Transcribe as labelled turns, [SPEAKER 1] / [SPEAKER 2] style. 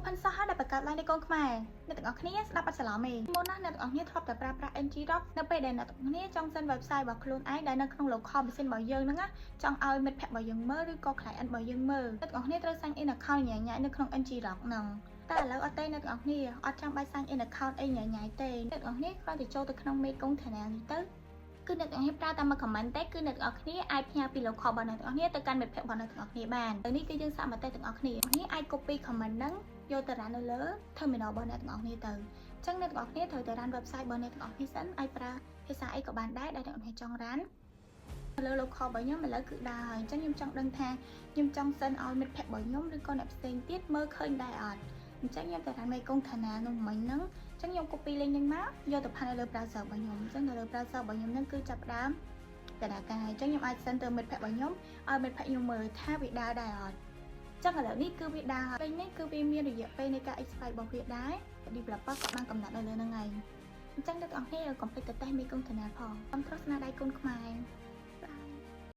[SPEAKER 1] open source ដែលបង្កើតឡើងដោយកូនខ្មែរអ្នកទាំងអស់គ្នាស្ដាប់អត់ច្រឡំទេមុនណាអ្នកទាំងអស់គ្នាធ្លាប់តែប្រើប្រាស់ Ngrok នៅពេលដែលអ្នកទាំងអស់គ្នាចង់ send website របស់ខ្លួនឯងដែលនៅក្នុង local machine របស់យើងហ្នឹងណាចង់ឲ្យមិត្តភ័ក្តិរបស់យើងមើលឬក៏ client របស់យើងមើលអ្នកទាំងអស់គ្នាត្រូវ sign in account ញ៉ៃញ៉ៃនៅក្នុង Ngrok ហ្នឹងតែឥឡូវអត់ទេអ្នកទាំងអស់គ្នាអត់ចាំបាច់ sign in account អីញ៉ៃញ៉ៃទេអ្នកទាំងអស់គ្នាគ្រាន់តែចូលទៅក្នុង មេកុង channel នេះទៅគឺអ្នកទាំងអស់គ្នាប្រើតាមមួយ comment ទេគឺអ្នកទាំងអស់គ្នាអាចផ្ញើពី local របស់អ្នកទាំងអស់គ្នាទៅកាន់មិត្តភ័ក្តិរបស់អ្នកទាំងអស់គ្នាបានទៅនេះគឺយើងសាកមកតេទាំងអស់គ្នាអាច copy comment ហ្នឹងយកទៅ run នៅលើ terminal របស់អ្នកទាំងអស់គ្នាទៅអញ្ចឹងអ្នកទាំងអស់គ្នាត្រូវតែ run website របស់អ្នកទាំងអស់គ្នាសិនអាចប្រើភាសាអីក៏បានដែរដែលអ្នកទាំងអស់គ្នាចង់ run លើ local របស់ខ្ញុំឥឡូវគឺដើរហើយអញ្ចឹងខ្ញុំចង់ដឹងថាខ្ញុំចង់ send ឲ្យមិត្តភ័ក្តិរបស់ខ្ញុំឬក៏អ្នកផ្សេងទៀតមើលឃើញដែរអត់អញ្ចឹងខ្ញុំទៅ run មេកុង channel នោះមិញហ្នឹងអញ្ចឹងខ្ញុំ copy link ហ្នឹងមកយកទៅផាត់នៅលើ browser របស់ខ្ញុំអញ្ចឹងនៅលើ browser របស់ខ្ញុំហ្នឹងគឺចាប់ផ្ដើមតើការអញ្ចឹងខ្ញុំអាច send ទៅមិត្តភ័ក្តិរបស់ខ្ញុំឲ្យមិត្តភ័ក្តិខ្ញុំមើលថាវាដើរដែរអត់ចឹងឥឡូវនេះគឺវាដើរហើយនេះគឺវាមានរយៈពេលនៃការ expire របស់វាដែរ developer ក៏បានកំណត់នៅលើហ្នឹងហើយអញ្ចឹងអ្នកទាំងអស់គ្នាកុំភ្លេចទៅតេស្តមេកុង channel ផងខ្ញុំត្រូវស្នាដៃគុណខ្មែរ